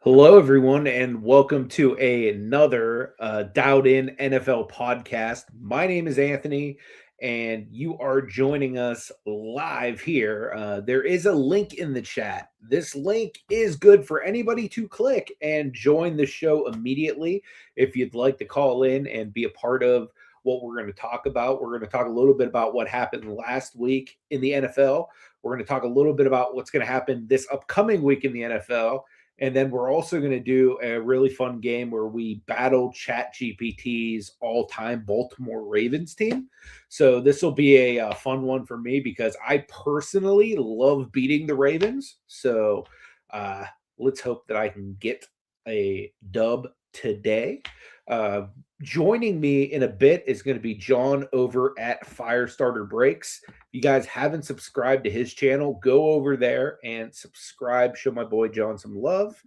Hello, everyone, and welcome to another Dialed In NFL podcast. My name is Anthony, and you are joining us live here. There is a link in the chat. This link is good for anybody to click and join the show immediately. If you'd like to call in and be a part of what we're going to talk about, we're going to talk a little bit about what happened last week in the NFL. We're going to talk a little bit about what's going to happen this upcoming week in the NFL. And then we're also going to do a really fun game where we battle Chat GPT's all-time Baltimore Ravens team. So this will be a fun one for me because I personally love beating the Ravens. So uh, let's hope that I can get a dub today. Uh, Joining me in a bit is going to be John over at Firestarter Breaks. If you guys haven't subscribed to his channel, go over there and subscribe. Show my boy John some love.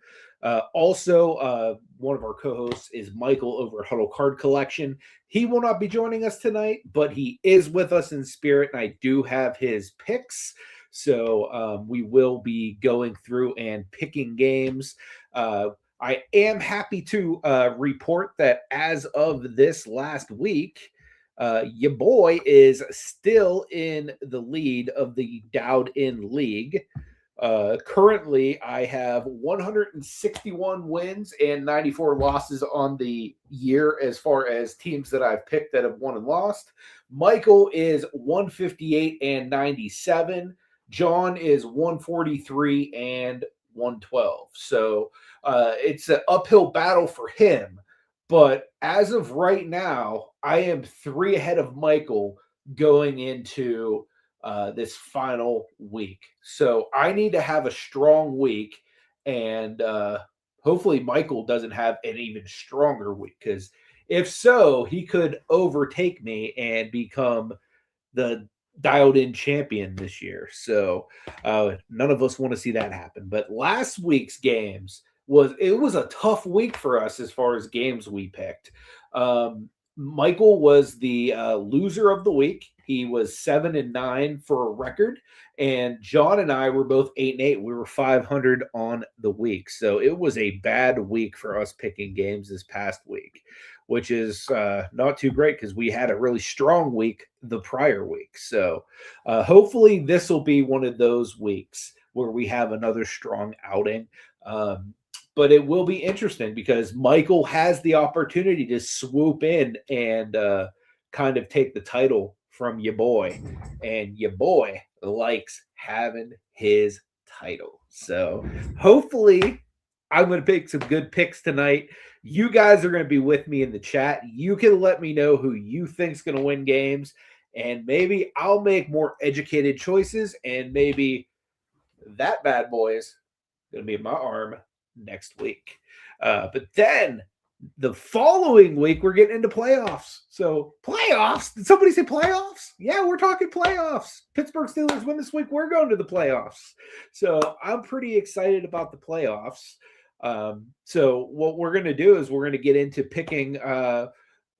Also, one of our co-hosts is Michael over at Huddle Card Collection. He will not be joining us tonight, but he is with us in spirit, and I do have his picks. So we will be going through and picking games. I am happy to report that as of this last week, your boy is still in the lead of the Dialed In League. Currently, I have 161 wins and 94 losses on the year as far as teams that I've picked that have won and lost. Michael is 158 and 97. John is 143 and 112. So it's an uphill battle for him. But as of right now, I am 3 ahead of Michael going into this final week. So I need to have a strong week, and hopefully Michael doesn't have an even stronger week, because if so, he could overtake me and become the dialed in champion this year. So none of us want to see that happen. But last week's games was a tough week for us as far as games we picked. Michael was the loser of the week. He was 7-9 for a record, and John and I were both 8-8. We were 500 on the week, so it was a bad week for us picking games this past week, which is not too great because we had a really strong week the prior week. So hopefully this will be one of those weeks where we have another strong outing. But it will be interesting because Michael has the opportunity to swoop in and kind of take the title from your boy. And your boy likes having his title. So hopefully I'm going to pick some good picks tonight. You guys are going to be with me in the chat. You can let me know who you think is going to win games. And maybe I'll make more educated choices. And maybe that bad boy is going to be in my arm next week. But then the following week, we're getting into playoffs. So playoffs? Did somebody say playoffs? Yeah, we're talking playoffs. Pittsburgh Steelers win this week. We're going to the playoffs. So I'm pretty excited about the playoffs. So what we're going to do is we're going to get into picking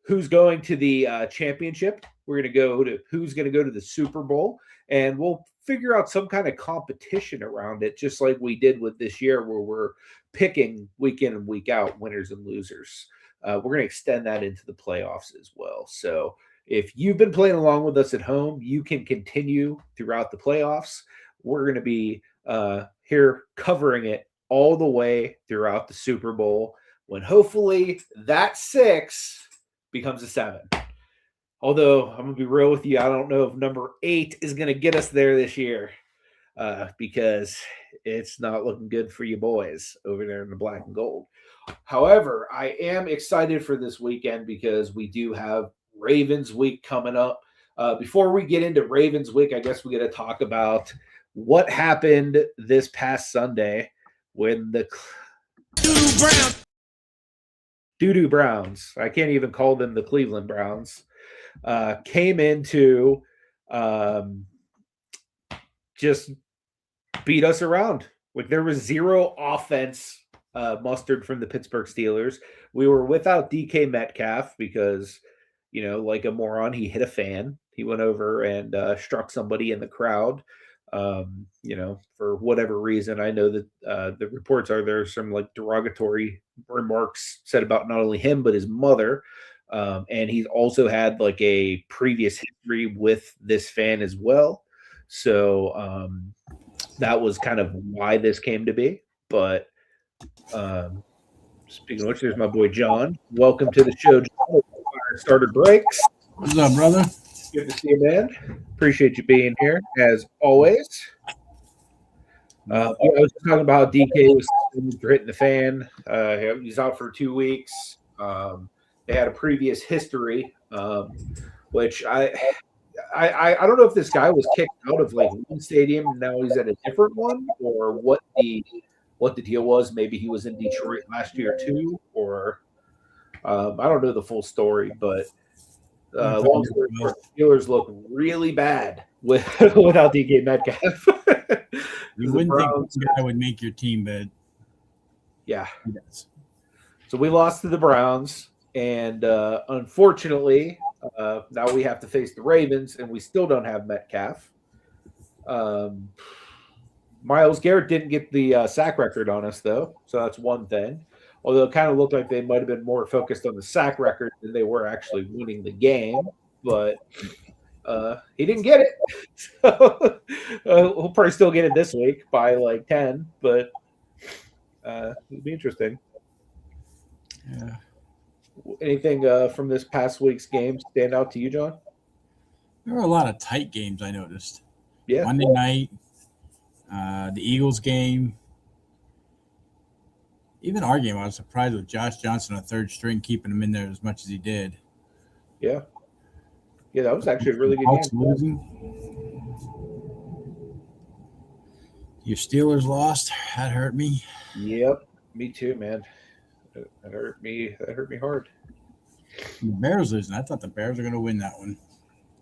who's going to the championship. We're going to go to who's going to go to the Super Bowl, and we'll figure out some kind of competition around it, just like we did with this year, where we're picking week in and week out winners and losers. We're going to extend that into the playoffs as well. So if you've been playing along with us at home, you can continue throughout the playoffs. We're going to be here covering it all the way throughout the Super Bowl, when hopefully that 6 becomes a 7. Although I'm going to be real with you, I don't know if number 8 is going to get us there this year, because it's not looking good for you boys over there in the black and gold. However, I am excited for this weekend because we do have Ravens week coming up. Before we get into Ravens week, I guess we got to talk about what happened this past Sunday when the Doo-Doo Browns, I can't even call them the Cleveland Browns, came into just beat us around. Like, there was zero offense mustered from the Pittsburgh Steelers. We were without DK Metcalf because, like a moron, he hit a fan. He went over and struck somebody in the crowd. For whatever reason. I know that the reports are there's some like derogatory remarks said about not only him but his mother. And he's also had like a previous history with this fan as well. So that was kind of why this came to be. But um, speaking of which, there's my boy John. Welcome to the show, John. Fire starter breaks. What's up, brother? Good to see you, man. Appreciate you being here as always. I was just talking about how DK was suspended for hitting the fan. He's out for 2 weeks. They had a previous history, which I don't know if this guy was kicked out of like one stadium and now he's at a different one, or what the deal was. Maybe he was in Detroit last year too, or I don't know the full story, but long story short, the Steelers look really bad without DK Metcalf. You wouldn't think this guy would make your team, but yeah, he does. So we lost to the Browns, and unfortunately, now we have to face the Ravens, and we still don't have Metcalf. Myles Garrett didn't get the sack record on us, though, so that's one thing. Although it kind of looked like they might have been more focused on the sack record than they were actually winning the game, but he didn't get it. So he'll probably still get it this week by like 10, but it'll be interesting. Yeah. Anything from this past week's game stand out to you, John? There were a lot of tight games I noticed. Yeah. Monday night, the Eagles game. Even our game, I was surprised with Josh Johnson on third string, keeping him in there as much as he did. Yeah. Yeah, that was actually a really good game. Losing. Your Steelers lost. That hurt me. Yep, me too, man. That hurt me. That hurt me hard. The Bears losing. I thought the Bears were going to win that one.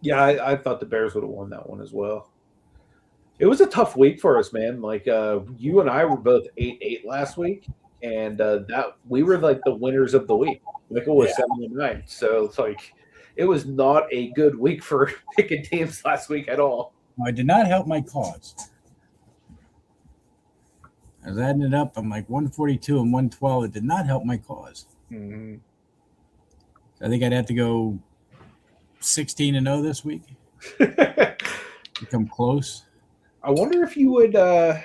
Yeah, I thought the Bears would have won that one as well. It was a tough week for us, man. Like you and I were both 8-8 last week, and that we were like the winners of the week. Michael was 7-9, so it's like it was not a good week for picking teams last week at all. No, it did not help my cause. As I ended up, I'm like 142 and 112. It did not help my cause. Mm-hmm. I think I'd have to go 16-0 this week. Become close. I wonder if you would. I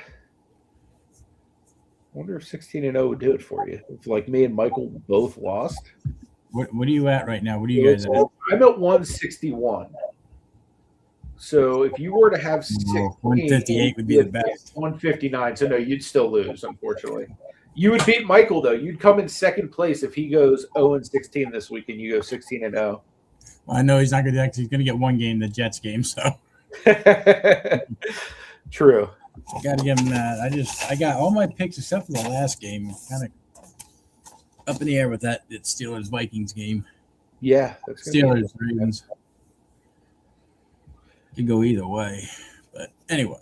wonder if 16-0 would do it for you. If like me and Michael both lost. What are you at right now? What are you guys at? I'm at 161. So if you were to have 158 would be the best. 159. So no, you'd still lose, unfortunately. You would beat Michael though. You'd come in second place if he goes 0-16 this week and you go 16-0. Well, I know he's not going to. He's going to get one game, the Jets game. So true. Got to give him that. I got all my picks except for the last game. Kind of up in the air with that Steelers Vikings game. Yeah, Steelers Ravens. Could go either way, but anyway.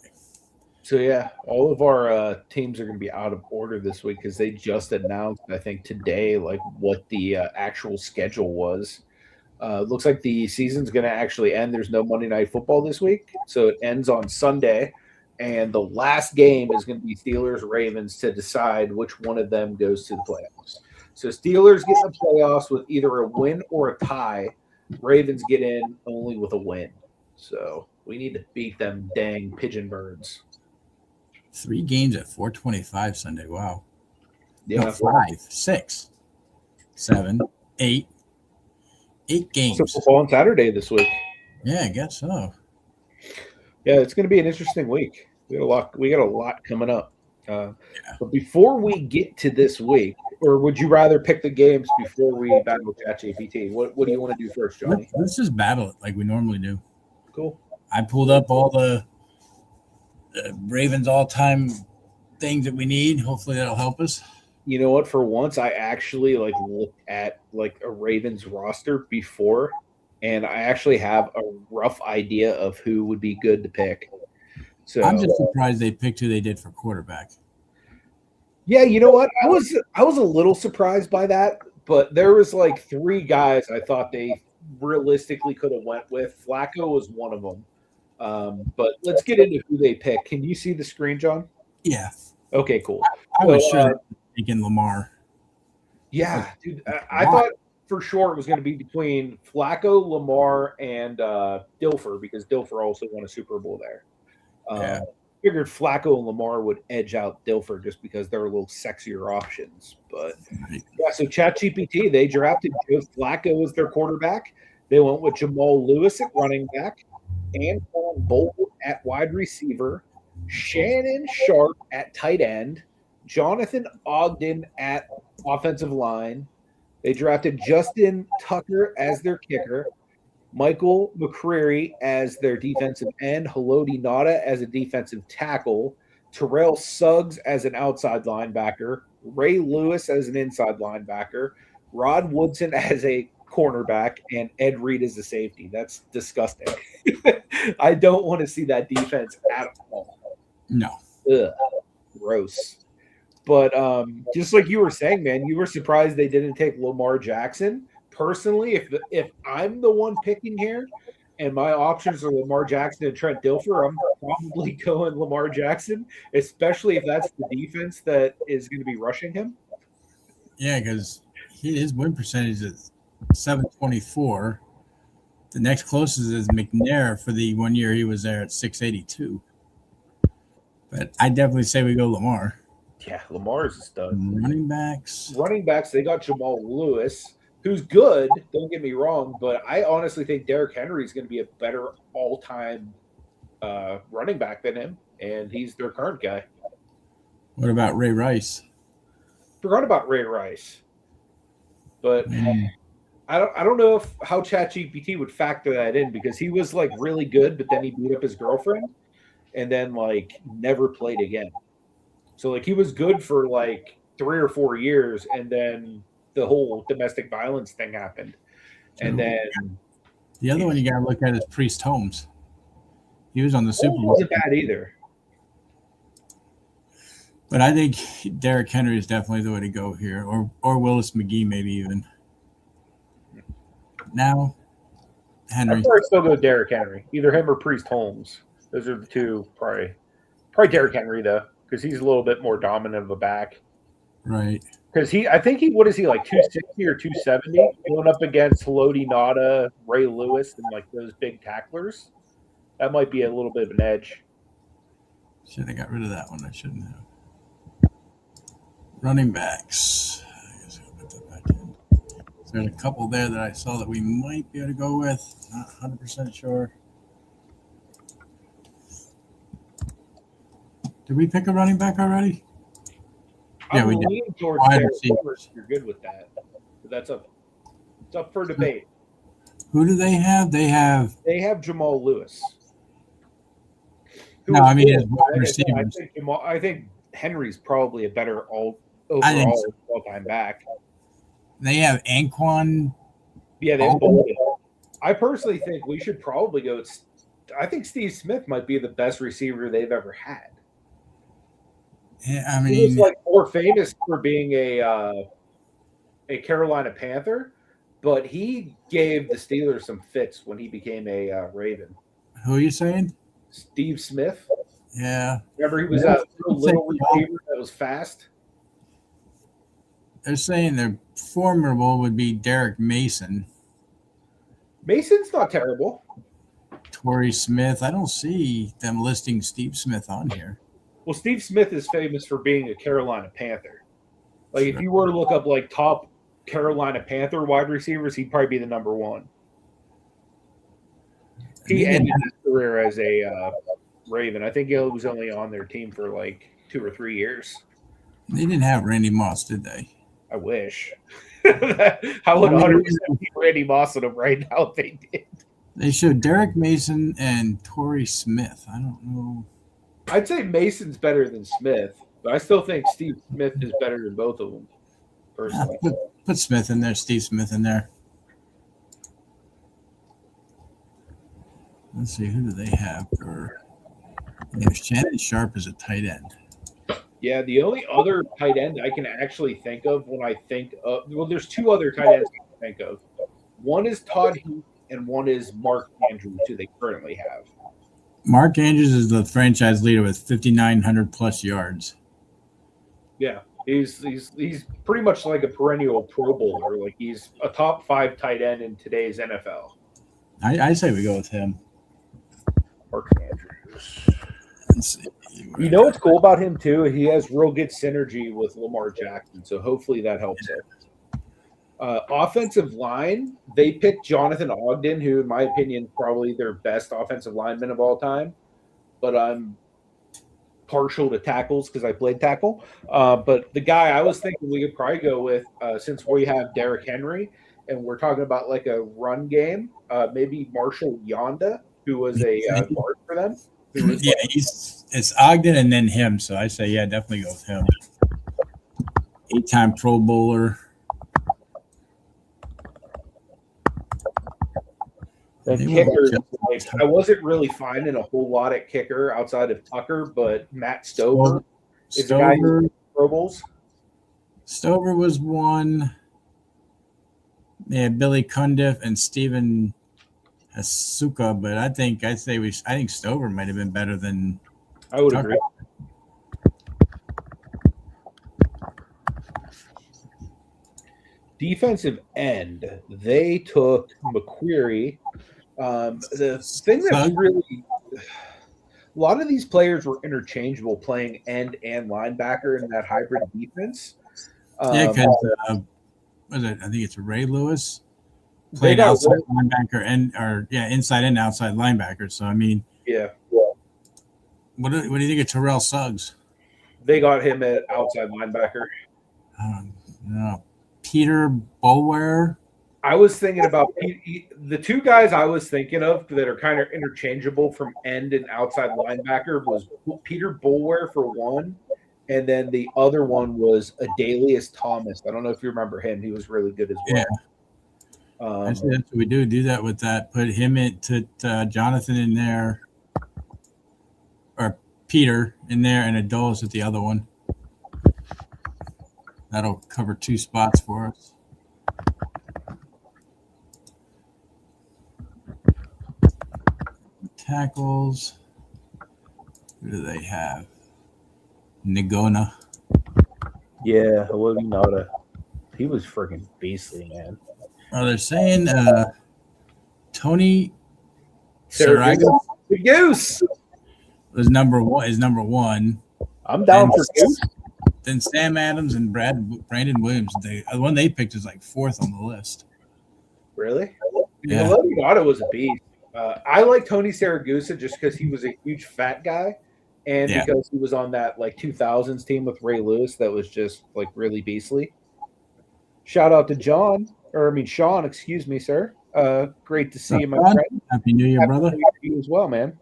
So yeah, all of our teams are going to be out of order this week because they just announced, I think today, like what the actual schedule was. Looks like the season's going to actually end. There's no Monday Night Football this week, so it ends on Sunday, and the last game is going to be Steelers Ravens to decide which one of them goes to the playoffs. So Steelers get in the playoffs with either a win or a tie. Ravens get in only with a win. So we need to beat them dang pigeon birds. 3 games at 4:25 Sunday. Wow. Yeah. No, 5, 6, 7, 8. 8 games. So football on Saturday this week. Yeah, I guess so. Yeah, it's going to be an interesting week. We got a lot coming up. But before we get to this week, or would you rather pick the games before we battle ChatGPT? What do you want to do first, Johnny? Let's just battle it like we normally do. Cool. I pulled up all the Ravens all-time things that we need. Hopefully that'll help us. You know what? For once, I actually looked at a Ravens roster before, and I actually have a rough idea of who would be good to pick. So I'm just surprised they picked who they did for quarterback. Yeah, you know what? I was a little surprised by that, but there was 3 guys I thought they realistically could have went with. Flacco was one of them. But let's get into who they pick. Can you see the screen, John? Yeah, Okay, cool. I So, was sure they were taking Lamar. yeah, dude, I thought for sure it was going to be between Flacco, Lamar, and Dilfer because Dilfer also won a Super Bowl there. Yeah. Figured Flacco and Lamar would edge out Dilfer just because they're a little sexier options. But yeah, so ChatGPT, they drafted Joe Flacco as their quarterback. They went with Jamal Lewis at running back, Antoine Bolton at wide receiver, Shannon Sharp at tight end, Jonathan Ogden at offensive line. They drafted Justin Tucker as their kicker, Michael McCreary as their defensive end, Haloti Nada as a defensive tackle, Terrell Suggs as an outside linebacker, Ray Lewis as an inside linebacker, Rod Woodson as a cornerback, and Ed Reed as a safety. That's disgusting. I don't want to see that defense at all. No. Ugh, gross. But just like you were saying, man, you were surprised they didn't take Lamar Jackson. Personally, if I'm the one picking here, and my options are Lamar Jackson and Trent Dilfer, I'm probably going Lamar Jackson, especially if that's the defense that is going to be rushing him. Yeah, because his win percentage is 724. The next closest is McNair for the 1 year he was there at 682. But I definitely say we go Lamar. Yeah, Lamar is a stud. Running backs, they got Jamal Lewis, who's good. Don't get me wrong, but I honestly think Derrick Henry is going to be a better all-time running back than him, and he's their current guy. What about Ray Rice? Forgot about Ray Rice, but I don't know how ChatGPT would factor that in because he was like really good, but then he beat up his girlfriend, and then like never played again. So like he was good for like 3 or 4 years, and then the whole domestic violence thing happened, and then the other one you got to look at is Priest Holmes. He was on the Super Bowl. Wasn't bad either. But I think Derrick Henry is definitely the way to go here, or Willis McGee maybe even. Now, Henry. I'd probably still go Derrick Henry, either him or Priest Holmes. Those are the two probably Derrick Henry though, because he's a little bit more dominant of a back. Right. Because I think what is he like 260 or 270 going up against Haloti Nada, Ray Lewis, and like those big tacklers. That might be a little bit of an edge. Should have got rid of that one. I shouldn't have. Running backs. I guess I'll put that back in. There's a couple there that I saw that we might be able to go with. Not 100% sure. Did we pick a running back already? Yeah, we did. Towards you're good with that. But that's it's up for debate. Who do they have? They have Jamal Lewis. No, I mean, as wide receivers. I think Henry's probably a better all-time back. They have Anquan. Yeah, they have both. I personally think we should probably go. I think Steve Smith might be the best receiver they've ever had. Yeah, I mean, he was like more famous for being a Carolina Panther, but he gave the Steelers some fits when he became a Raven. Who are you saying? Steve Smith. Yeah. Remember, he was a little receiver that was fast. They're saying their formidable would be Derek Mason. Mason's not terrible. Torrey Smith. I don't see them listing Steve Smith on here. Well, Steve Smith is famous for being a Carolina Panther. Like, if you were to look up, like, top Carolina Panther wide receivers, he'd probably be the number one. He ended his career as a Raven. I think he was only on their team for, like, 2 or 3 years. They didn't have Randy Moss, did they? I wish. I would 100% be Randy Moss on them right now if they did. They showed Derek Mason and Torrey Smith. I don't know. I'd say Mason's better than Smith, but I still think Steve Smith is better than both of them, personally. Put Smith in there, Steve Smith in there. Let's see, who do they have? Shannon Sharp is a tight end. Yeah, the only other tight end I can actually think of when I think of – well, there's 2 other tight ends I can think of. One is Todd Heath and one is Mark Andrews, who they currently have. Mark Andrews is the franchise leader with 5,900 plus yards. Yeah, he's pretty much like a perennial Pro Bowler. Like he's a top 5 tight end in today's NFL. I say we go with him. Mark Andrews. You know what's cool about him too? He has real good synergy with Lamar Jackson, so hopefully that helps him. Offensive line, they picked Jonathan Ogden, who, in my opinion, probably their best offensive lineman of all time. But I'm partial to tackles because I played tackle. But the guy I was thinking we could probably go with, since we have Derrick Henry and we're talking about like a run game, maybe Marshall Yonda, who was a guard for them. Yeah, it's Ogden and then him. So I say, yeah, definitely go with him. 8-time Pro Bowler. And kicker, like, I wasn't really finding a whole lot at kicker outside of Tucker, but Matt Stover is a guy who Pro Bowls. Stover was one. Yeah, Billy Cundiff and Steven Asuka, but I think Stover might have been better than I would agree. Defensive end, they took McQuarrie. The thing that's really a lot of these players were interchangeable playing end and linebacker in that hybrid defense. Yeah, because I think it's Ray Lewis played outside linebacker inside and outside linebacker. So I mean, yeah. What do you think of Terrell Suggs? They got him at outside linebacker. No. Peter Boulware. I was thinking about the two guys I was thinking of that are kind of interchangeable from end and outside linebacker was Peter Boulware for one, and then the other one was Adalius Thomas. I don't know if you remember him. He was really good as well. Yeah. That's what we do. Do that with that. Put him into Jonathan in there, or Peter in there, and Adolis at the other one. That'll cover 2 spots for us. Tackles. Who do they have? Nagona. Yeah, Nota. He was freaking beastly, man. Oh, they're saying Tony Saragus. The Goose is number one. I'm down for Goose. Then Sam Adams and Brandon Williams. The one they picked is like 4th on the list. Really? Yeah. Nota was a beast. I like Tony Saragusa just because he was a huge fat guy, and because he was on that like 2000s team with Ray Lewis that was just like really beastly. Shout out to Sean, excuse me, sir. Great to see you, my friend. Happy New Year, brother. Happy New Year to you as well, man.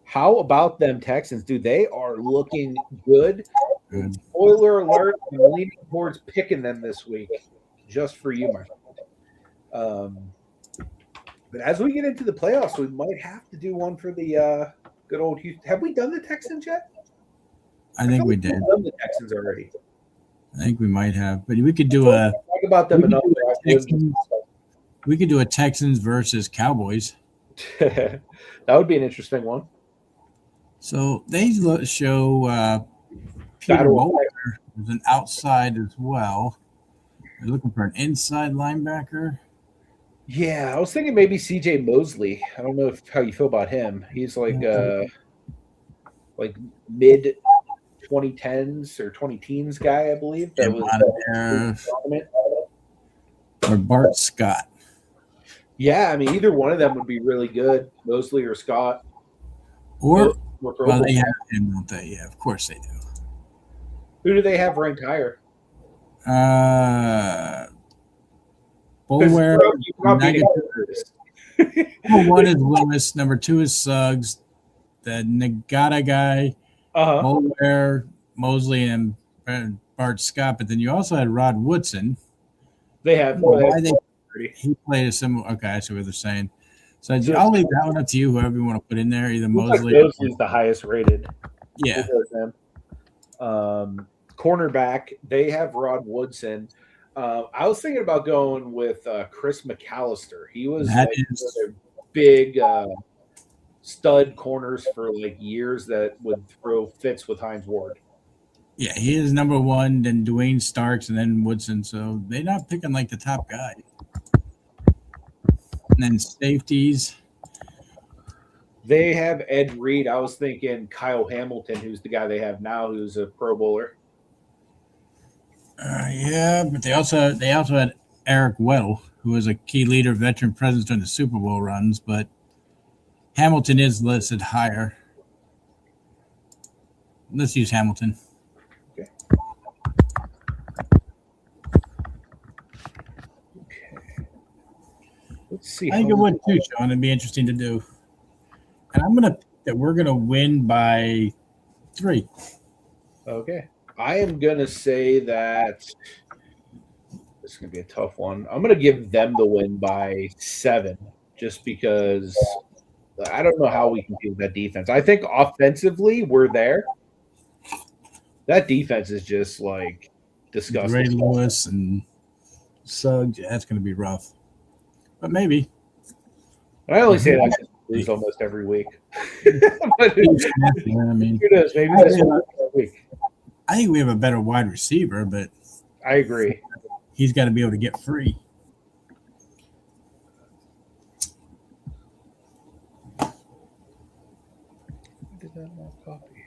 How about them Texans? Dude, they are looking good. Spoiler alert, I'm leaning towards picking them this week, just for you, my friend. But as we get into the playoffs, we might have to do one for the good old Houston. Have we done the Texans yet? I think we did. Done the Texans already. I think we might have, but we could do talk about them enough. We could do a Texans versus Cowboys. That would be an interesting one. So they show Peter Bowler is an outside as well. They're looking for an inside linebacker. Yeah, I was thinking maybe C.J. Mosley. I don't know how you feel about him. He's like mid 2010s or 20-teens guy, I believe. That was or Bart Scott. Yeah, I mean either one of them would be really good, Mosley or Scott. Or they have him, don't they? Yeah, of course they do. Who do they have ranked higher? Boulware. Number 1 is Lewis. Number 2 is Suggs. The Nagata guy, Boulware, Mosley, and Bart Scott. But then you also had Rod Woodson. They have. He played a similar. Okay, I see what they're saying. So I'll leave that one up to you. Whoever you want to put in there, either Mosley. Mosley's the highest rated. Yeah. Cornerback, they have Rod Woodson. I was thinking about going with Chris McAllister. He was a big stud corners for like years that would throw fits with Hines Ward. Yeah, he is number one, then Dwayne Starks, and then Woodson. So they're not picking like the top guy. And then safeties. They have Ed Reed. I was thinking Kyle Hamilton, who's the guy they have now, who's a Pro Bowler. Yeah, but they also had Eric Weddle, who was a key leader, veteran presence during the Super Bowl runs. But Hamilton is listed higher. Let's use Hamilton. Okay. Let's see. I think it would too, Sean. It'd be interesting to do. And I'm gonna pick that we're gonna win by 3. Okay. I am gonna say that this is gonna be a tough one. I'm gonna give them the win by 7, just because I don't know how we can do that defense. I think offensively we're there. That defense is just like disgusting. Ray Lewis and Suggs, yeah, that's gonna be rough. But maybe. I only say that because we lose almost every week. But yeah, I mean, who knows? Maybe this week. I think we have a better wide receiver, but I agree. He's got to be able to get free. Did that not copy?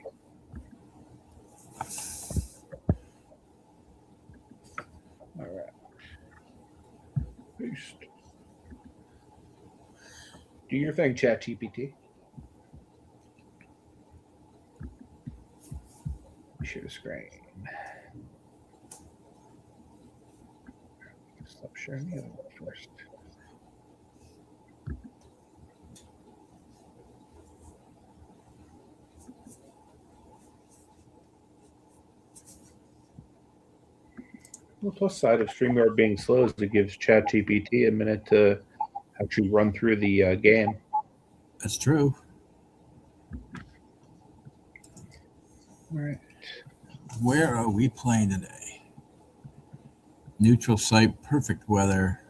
All right. Paste. Do your thing, ChatGPT. Share the screen. Stop sharing the other one first. The plus side of StreamYard being slow is it gives ChatGPT a minute to actually run through the game. That's true. All right. Where are we playing today? Neutral site, perfect weather.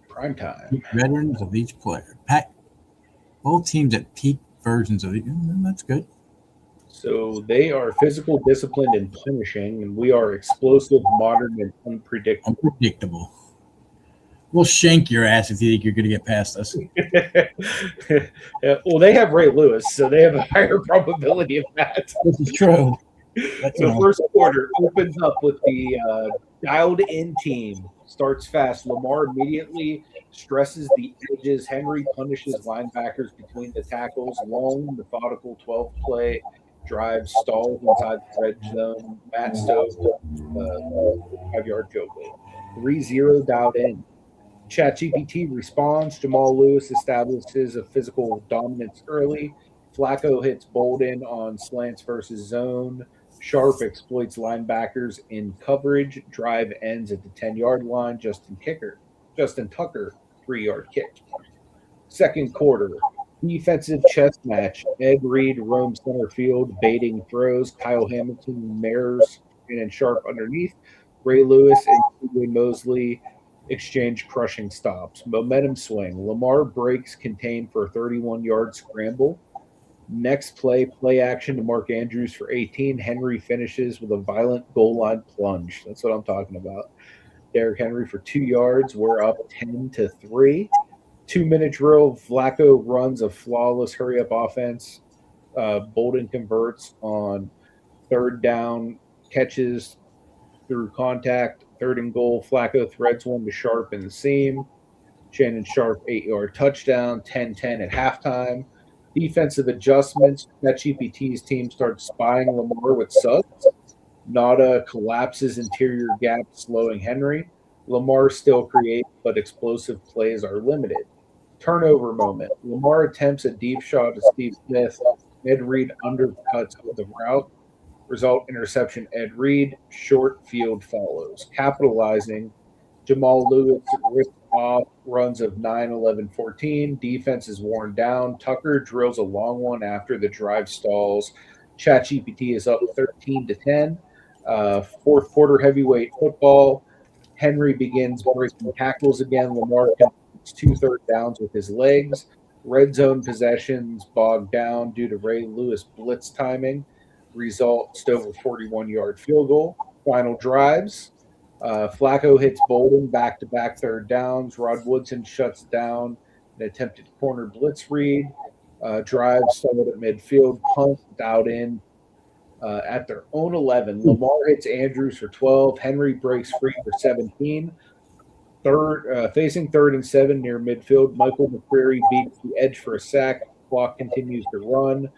Prime time. Veterans of each player. Both teams at peak versions of it. That's good. So they are physical, disciplined, and punishing, and we are explosive, modern, and unpredictable. Unpredictable. We'll shank your ass if you think you're going to get past us. Well, they have Ray Lewis, so they have a higher probability of that. This is true. The first quarter opens up with the dialed-in team. Starts fast. Lamar immediately stresses the edges. Henry punishes linebackers between the tackles. Long, methodical 12-play drive stalls inside the red zone. Matt Stokes, 5-yard field goal. 3-0 dialed in. ChatGPT responds. Jamal Lewis establishes a physical dominance early. Flacco hits Bolden on slants versus zone. Sharp exploits linebackers in coverage. Drive ends at the 10-yard line. Justin Tucker, 3-yard kick. Second quarter, defensive chess match. Ed Reed roams center field, baiting throws. Kyle Hamilton mirrors and Sharp underneath. Ray Lewis and T.J. Mosley exchange crushing stops. Momentum swing. Lamar breaks contained for a 31-yard scramble. Next play action to Mark Andrews for 18. Henry finishes with a violent goal line plunge. That's what I'm talking about. Derrick Henry for 2 yards. We're up 10-3. 2-minute drill. Flacco runs a flawless hurry-up offense. Bolden converts on third down, catches through contact. Third and goal. Flacco threads one to Sharp in the seam. Shannon Sharp, 8-yard touchdown. 10-10 at halftime. Defensive adjustments. ChatGPT's team starts spying Lamar with Suggs. Nada collapses interior gap, slowing Henry. Lamar still creates, but explosive plays are limited. Turnover moment. Lamar attempts a deep shot to Steve Smith. Ed Reed undercuts the route. Result interception Ed Reed. Short field follows. Capitalizing. Jamal Lewis rips off runs of 9, 11, 14. Defense is worn down. Tucker drills a long one after the drive stalls. ChatGPT is up 13-10. Fourth quarter heavyweight football. Henry begins breaking tackles again. Lamar completes 2 third downs with his legs. Red zone possessions bogged down due to Ray Lewis blitz timing. Result Stover 41-yard field goal. Final drives. Flacco hits Bolden back to back third downs. Rod Woodson shuts down an attempted corner blitz read. Drive started at midfield, punt dialed in at their own 11. Lamar hits Andrews for 12. Henry breaks free for 17. Facing 3rd and 7 near midfield, Michael McCreary beats the edge for a sack. Clock continues to run.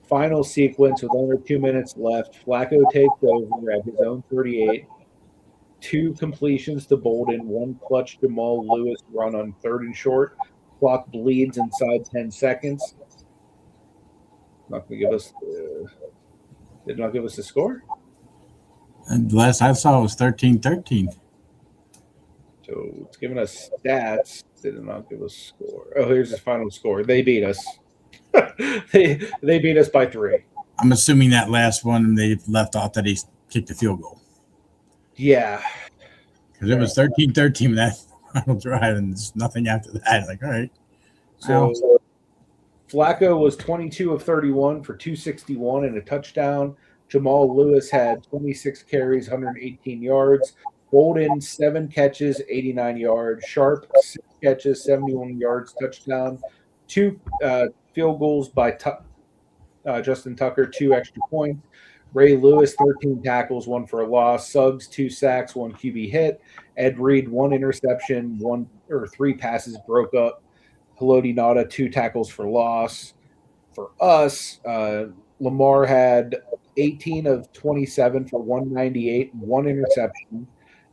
Final sequence with under 2 minutes left. Flacco takes over at his own 38. 2 completions to Bolden, 1 clutch Jamal Lewis run on 3rd and short. Clock bleeds inside 10 seconds. Not going to give us. Did not give us a score. And the last I saw was 13-13. So it's giving us stats. Did not give us a score. Oh, here's the final score. They beat us. they beat us by 3. I'm assuming that last one they left off that he kicked a field goal. Yeah. Because it was 13-13 that final drive, and there's nothing after that. Like, all right. So Flacco was 22 of 31 for 261 and a touchdown. Jamal Lewis had 26 carries, 118 yards. Bolden, 7 catches, 89 yards. Sharp, 6 catches, 71 yards, touchdown. 2 field goals by Justin Tucker, 2 extra points. Ray Lewis, 13 tackles, 1 for a loss. Suggs, 2 sacks, 1 QB hit. Ed Reed, 1 interception, 3 passes broke up. Haloti Ngata, 2 tackles for loss. For us, Lamar had 18 of 27 for 198, 1 interception,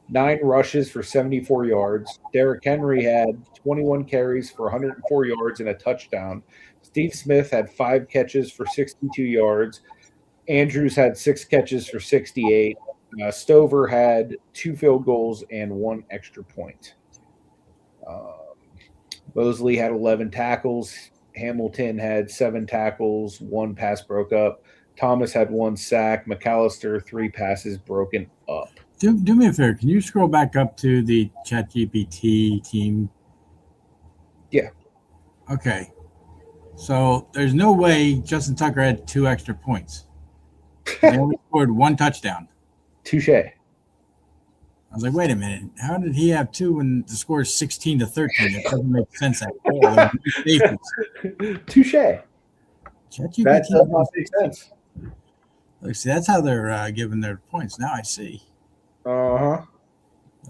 9 rushes for 74 yards. Derrick Henry had 21 carries for 104 yards and a touchdown. Steve Smith had 5 catches for 62 yards. Andrews had 6 catches for 68. Stover had 2 field goals and 1 extra point. Mosley had 11 tackles. Hamilton had 7 tackles. 1 pass broke up. Thomas had 1 sack. McAllister, 3 passes broken up. Do me a favor. Can you scroll back up to the ChatGPT team? Yeah. Okay. So there's no way Justin Tucker had 2 extra points. They only scored 1 touchdown. Touche. I was like, wait a minute. How did he have 2 when the score is 16-13? That doesn't make sense at all. Touche. ChatGPT That does not make sense. Look, see, that's how they're giving their points. Now I see. Uh-huh.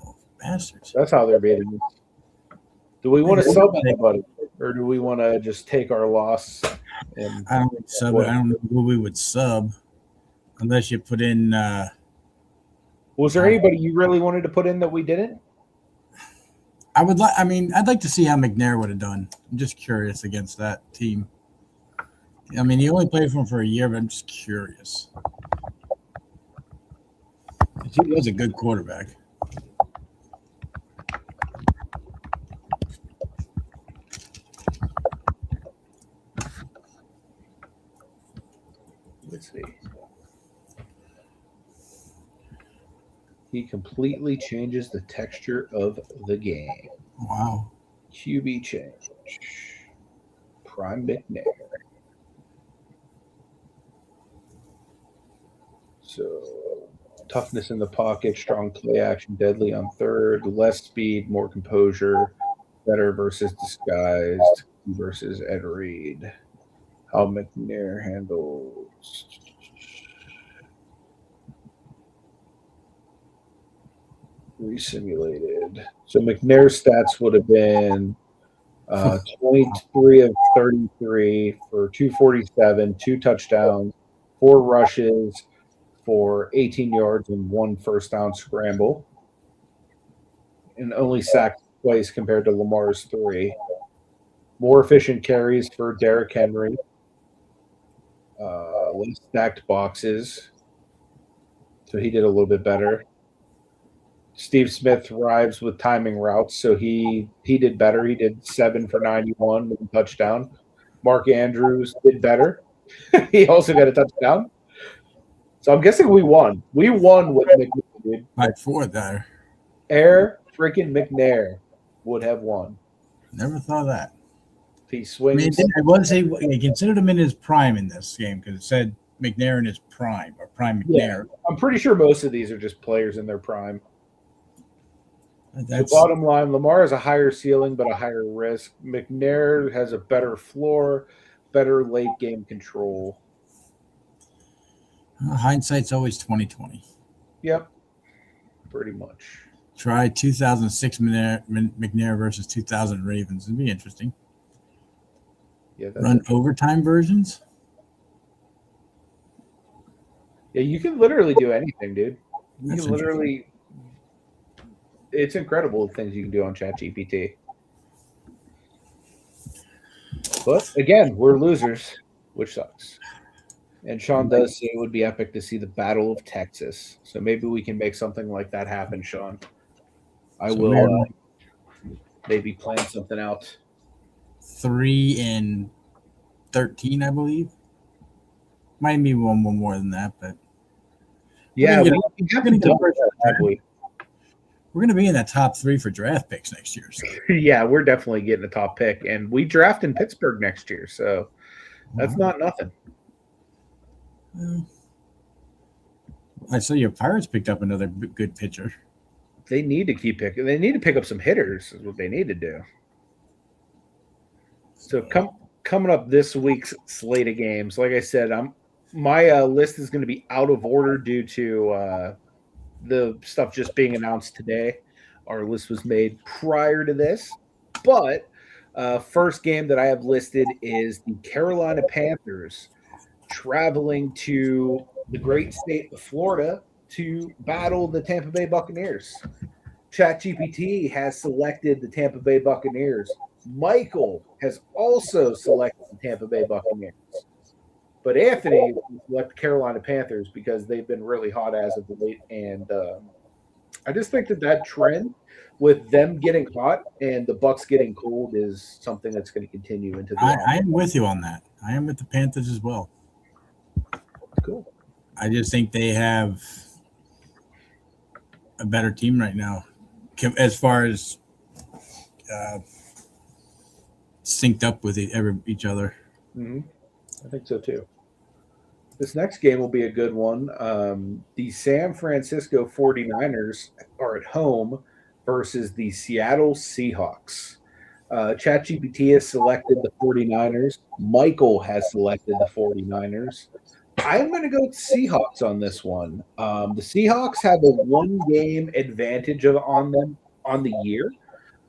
Oh, bastards. That's how they're beating us. Do we want to sub anybody? Or do we want to just take our loss? And I don't sub. I don't know who we would sub. Unless you put in. Was there anybody you really wanted to put in that we didn't? I'd like to see how McNair would have done. I'm just curious against that team. I mean, he only played for him for a year, but I'm just curious. He was a good quarterback. Let's see. He completely changes the texture of the game. Wow. QB change. Prime McNair. So, toughness in the pocket, strong play action, deadly on third, less speed, more composure, better versus disguised versus Ed Reed. How McNair handles. Resimulated. So McNair's stats would have been 23 of 33 for 247, 2 touchdowns, 4 rushes for 18 yards and 1 first down scramble, and only sacked twice compared to Lamar's 3. More efficient carries for Derrick Henry. Less stacked boxes, so he did a little bit better. Steve Smith thrives with timing routes, so he did better. He did 7 for 91 with a touchdown. Mark Andrews did better. He also got a touchdown. So I'm guessing we won. We won with McNair, dude. By 4 there. Air freaking McNair would have won. Never thought of that. He I mean, swings. I was say they considered him in his prime in this game because it said McNair in his prime or prime Yeah, McNair. I'm pretty sure most of these are just players in their prime. So That's bottom line, Lamar has a higher ceiling but a higher risk. McNair has a better floor, better late game control. hindsight's always 2020. Yep, pretty much. Try 2006 McNair versus 2000 Ravens. It'd be interesting. Yeah, Run overtime versions. Yeah, you can literally do anything, dude. You That's can literally. It's incredible the things you can do on ChatGPT. But again, we're losers, which sucks. And Sean does say it would be epic to see the Battle of Texas. So maybe we can make something like that happen, Sean. I So will maybe plan something out. 3-13, I believe. Might be one more than that, but Yeah, we're we haven't done that, have we? We're going to be in that top 3 for draft picks next year. So. Yeah, we're definitely getting a top pick, and we draft in Pittsburgh next year, so that's not nothing. I saw your Pirates picked up another good pitcher. They need to keep picking. They need to pick up some hitters. Is what they need to do. So coming up this week's slate of games, like I said, my list is going to be out of order due to the stuff just being announced today. Our list was made prior to this, but first game that I have listed is the Carolina Panthers traveling to the great state of Florida to battle the Tampa Bay Buccaneers. ChatGPT has selected the Tampa Bay Buccaneers. Michael has also selected the Tampa Bay Buccaneers. But Anthony will select the Carolina Panthers because they've been really hot as of late. And I just think that trend with them getting hot and the Bucks getting cold is something that's going to continue into the I am with you on that. I am with the Panthers as well. Cool. I just think they have a better team right now as far as synced up with each other. Mm-hmm. I think so too. This next game will be a good one. The San Francisco 49ers are at home versus the Seattle Seahawks. ChatGPT has selected the 49ers. Michael has selected the 49ers. I'm going to go with Seahawks on this one. The Seahawks have a one-game advantage on them on the year.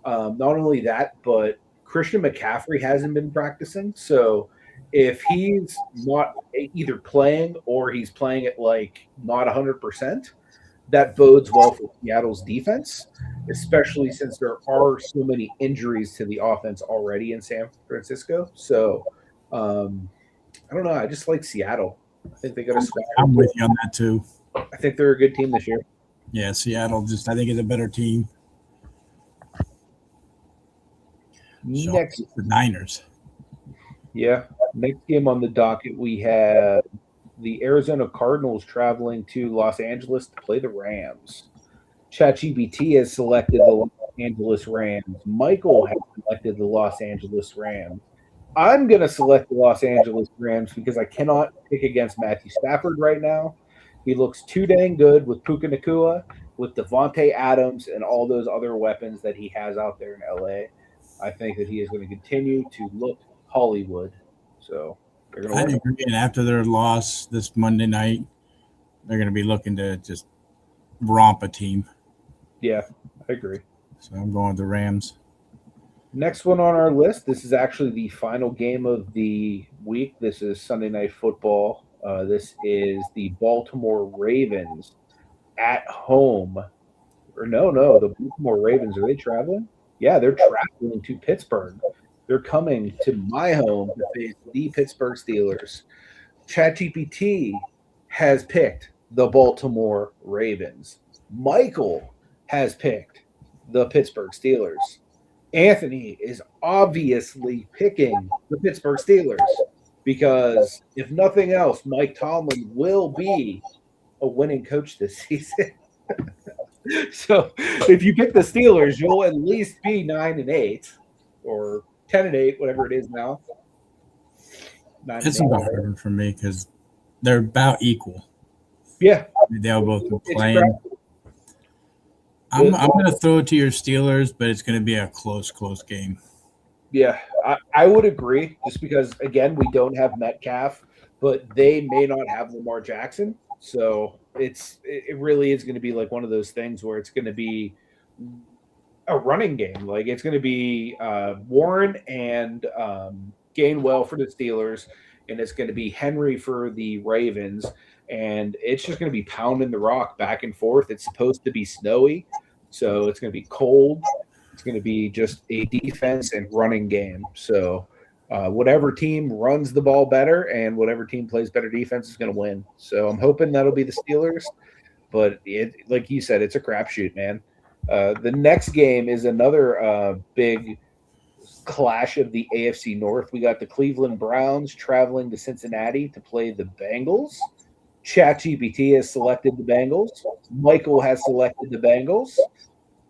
Not only that, but Christian McCaffrey hasn't been practicing. So if he's not either playing or he's playing at like not 100%, that bodes well for Seattle's defense, especially since there are so many injuries to the offense already in San Francisco. So I don't know. I just like Seattle. I think they got a squad. I'm with you on that too. I think they're a good team this year. Yeah, Seattle I think is a better team. Next, the Niners. Yeah. Next game on the docket, we have the Arizona Cardinals traveling to Los Angeles to play the Rams. ChatGPT has selected the Los Angeles Rams. Michael has selected the Los Angeles Rams. I'm going to select the Los Angeles Rams because I cannot pick against Matthew Stafford right now. He looks too dang good with Puka Nacua, with Devontae Adams, and all those other weapons that he has out there in LA. I think that he is going to continue to look Hollywood. So they're going to agree. And after their loss this Monday night, they're going to be looking to just romp a team. Yeah, I agree. So I'm going with the Rams. Next one on our list. This is actually the final game of the week. This is Sunday Night Football. This is the Baltimore Ravens at home. Or no, the Baltimore Ravens, are they traveling? Yeah, they're traveling to Pittsburgh. They're coming to my home to face the Pittsburgh Steelers. ChatGPT has picked the Baltimore Ravens. Michael has picked the Pittsburgh Steelers. Anthony is obviously picking the Pittsburgh Steelers because, if nothing else, Mike Tomlin will be a winning coach this season. So if you pick the Steelers, you'll at least be 9-8 or 10-8, whatever it is now. 9 and It's 8. about hurting for me because they're about equal. Yeah, They'll both be it's playing. I'm the, going to throw it to your Steelers, but it's going to be a close game. yeah. I would agree, just because again we don't have Metcalf, but they may not have Lamar Jackson, so it really is going to be like one of those things where it's going to be a running game. Like it's going to be Warren and Gainwell for the Steelers, and it's going to be Henry for the Ravens, and it's just going to be pounding the rock back and forth. It's supposed to be snowy, so it's going to be cold. It's going to be just a defense and running game. So whatever team runs the ball better and whatever team plays better defense is going to win. So I'm hoping that'll be the Steelers, but like you said, it's a crapshoot, man. The next game is another big clash of the AFC North. We got the Cleveland Browns traveling to Cincinnati to play the Bengals. ChatGPT has selected the Bengals. Michael has selected the Bengals.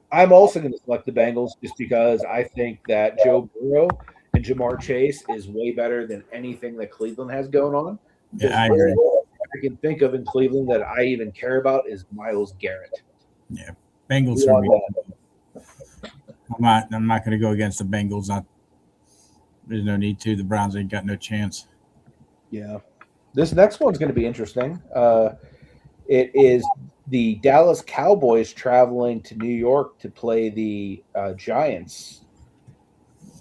I'm also going to select the Bengals just because I think that Joe Burrow and Jamar Chase is way better than anything that Cleveland has going on. Yeah, I agree. I can think of in Cleveland that I even care about is Myles Garrett. Yeah, Bengals for me. I'm not going to go against the Bengals. There's no need to. The Browns ain't got no chance. Yeah, this next one's going to be interesting. It is the Dallas Cowboys traveling to New York to play the Giants.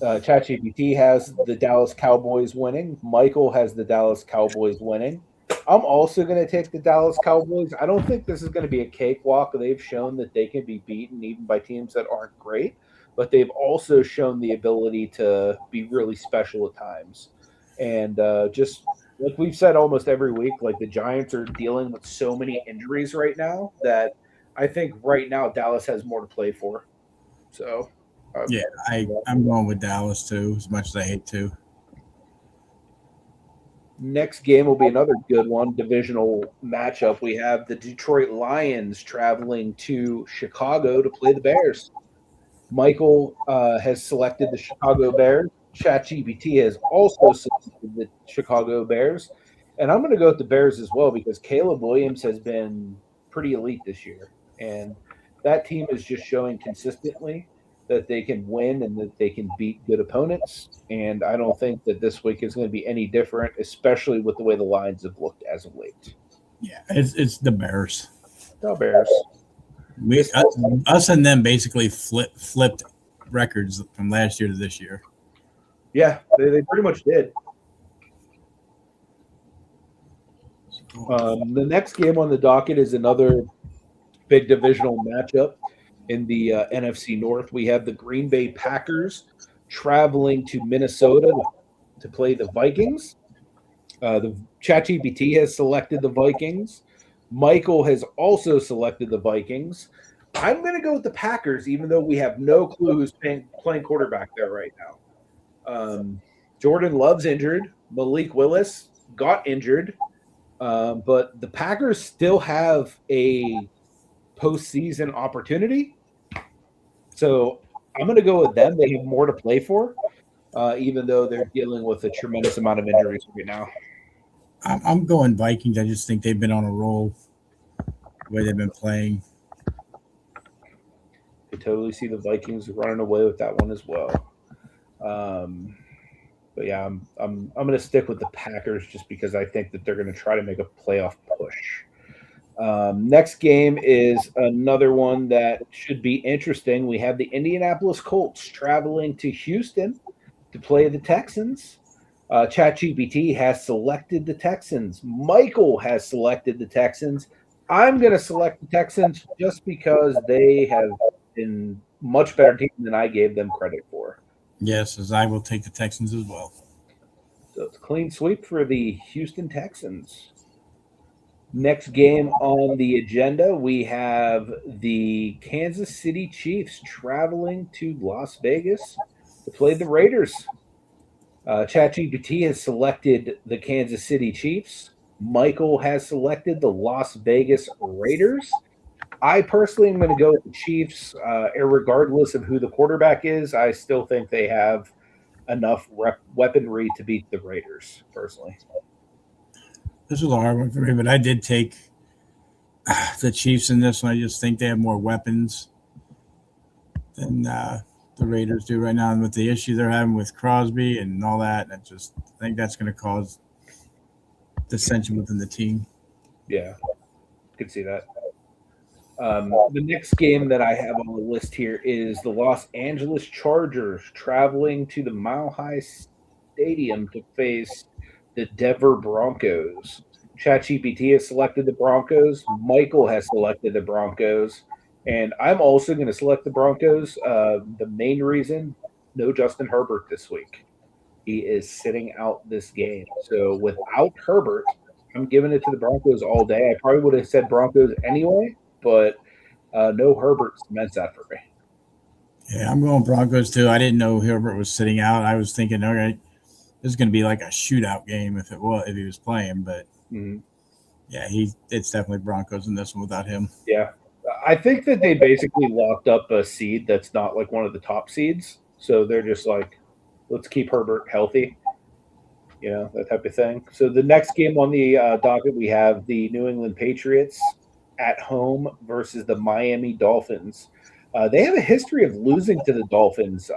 ChatGPT has the Dallas Cowboys winning. Michael has the Dallas Cowboys winning. I'm also going to take the Dallas Cowboys. I don't think this is going to be a cakewalk. They've shown that they can be beaten even by teams that aren't great, but they've also shown the ability to be really special at times. And just like we've said almost every week, like the Giants are dealing with so many injuries right now that I think right now Dallas has more to play for. So, Yeah, I'm going with Dallas too, as much as I hate to. next game will be another good one, divisional matchup. We have the Detroit Lions traveling to Chicago to play the Bears. Michael has selected the Chicago Bears. ChatGPT has also selected the Chicago Bears. And I'm going to go with the Bears as well because Caleb Williams has been pretty elite this year. And that team is just showing consistently that they can win and that they can beat good opponents. And I don't think that this week is going to be any different, especially with the way the Lions have looked as of late. Yeah, it's the Bears. The Bears. Us and them basically flipped records from last year to this year. Yeah, they pretty much did. The next game on the docket is another big divisional matchup in the NFC North. We have the Green Bay Packers traveling to Minnesota to play the Vikings. The ChatGPT has selected the Vikings. Michael has also selected the Vikings. I'm going to go with the Packers, even though we have no clue who's playing quarterback there right now. Jordan Love's injured. Malik Willis got injured. But the Packers still have a postseason opportunity. So I'm going to go with them. They have more to play for, even though they're dealing with a tremendous amount of injuries right now. I'm going Vikings. I just think they've been on a roll the way they've been playing. I totally see the Vikings running away with that one as well. But yeah, I'm going to stick with the Packers just because I think that they're going to try to make a playoff push. Next game is another one that should be interesting. We have the Indianapolis Colts traveling to Houston to play the Texans. ChatGPT has selected the Texans. Michael has selected the Texans. I'm going to select the Texans just because they have been much better team than I gave them credit for. Yes, as I will take the Texans as well. So it's a clean sweep for the Houston Texans. Next game on the agenda, we have the Kansas City Chiefs traveling to Las Vegas to play the Raiders. ChatGPT has selected the Kansas City Chiefs. Michael has selected the Las Vegas Raiders. I personally am going to go with the Chiefs, regardless of who the quarterback is. I still think they have enough weaponry to beat the Raiders, personally. This was a hard one for me, but I did take the Chiefs in this one. I just think they have more weapons than the Raiders do right now, and with the issue they're having with Crosby and all that, I think that's going to cause dissension within the team. Yeah, could see that. The next game that I have on the list here is the Los Angeles Chargers traveling to the Mile High Stadium to face the Denver Broncos. ChatGPT has selected the Broncos. Michael has selected the Broncos. And I'm also going to select the Broncos. The main reason, no Justin Herbert this week. He is sitting out this game. So without Herbert, I'm giving it to the Broncos all day. I probably would have said Broncos anyway, but no Herbert cements that for me. Yeah, I'm going Broncos too. I didn't know Herbert was sitting out. I was thinking, okay, this is going to be like a shootout game if he was playing. But yeah, it's definitely Broncos in this one without him. Yeah, I think that they basically locked up a seed that's not like one of the top seeds, so they're just like, let's keep Herbert healthy, that type of thing. So the next game on the docket, we have the New England Patriots at home versus the Miami Dolphins. They have a history of losing to the Dolphins,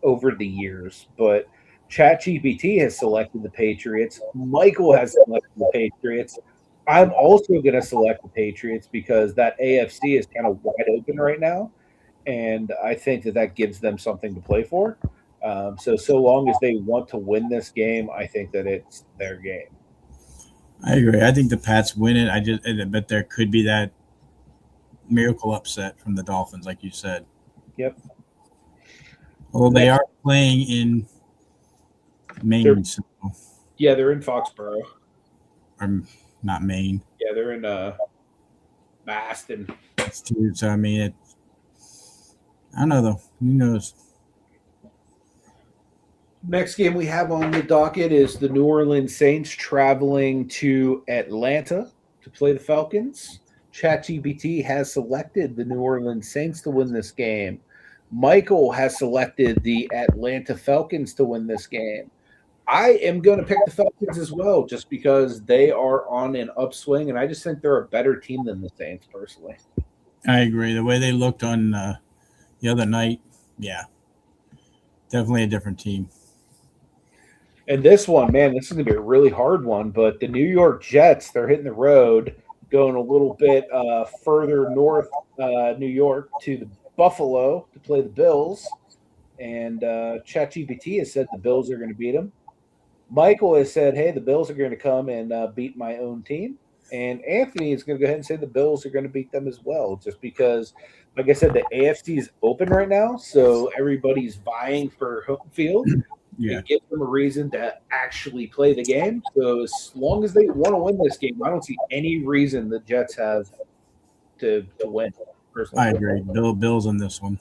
over the years, but ChatGPT has selected the Patriots. Michael has selected the Patriots. I'm also going to select the Patriots because that AFC is kind of wide open right now, and I think that gives them something to play for. So long as they want to win this game, I think that it's their game. I agree. I think the Pats win it. But there could be that miracle upset from the Dolphins, like you said. Yep. Although they are playing in Maine. Yeah, they're in Foxborough. Or not Maine. Yeah, they're in Boston. So, I mean, I don't know, though. Who knows? Next game we have on the docket is the New Orleans Saints traveling to Atlanta to play the Falcons. ChatGPT has selected the New Orleans Saints to win this game. Michael has selected the Atlanta Falcons to win this game. I am going to pick the Falcons as well, just because they are on an upswing, and I just think they're a better team than the Saints, personally. I agree. The way they looked on the other night, yeah, definitely a different team. And this one, man, this is going to be a really hard one, but the New York Jets, they're hitting the road, going a little bit further north, New York, to the Buffalo to play the Bills. And ChatGPT has said the Bills are going to beat them. Michael has said, hey, the Bills are going to come and beat my own team. And Anthony is going to go ahead and say the Bills are going to beat them as well, just because, like I said, the AFC is open right now, so everybody's vying for home field. Yeah. Give them a reason to actually play the game. So as long as they want to win this game, I don't see any reason the Jets have to win. Personally. I agree. Bills in this one.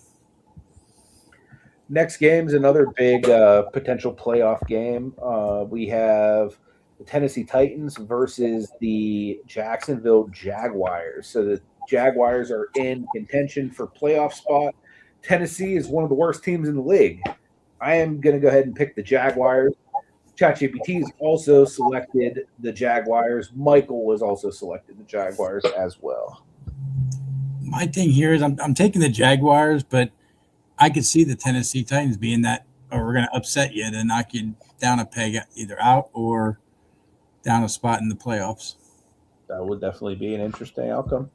Next game is another big potential playoff game. We have the Tennessee Titans versus the Jacksonville Jaguars. So the Jaguars are in contention for playoff spot. Tennessee is one of the worst teams in the league. I am going to go ahead and pick the Jaguars. ChatGPT has also selected the Jaguars. Michael was also selected the Jaguars as well. My thing here is I'm taking the Jaguars, but I could see the Tennessee Titans being that, or we're going to upset you to knock you down a peg, either out or down a spot in the playoffs. That would definitely be an interesting outcome.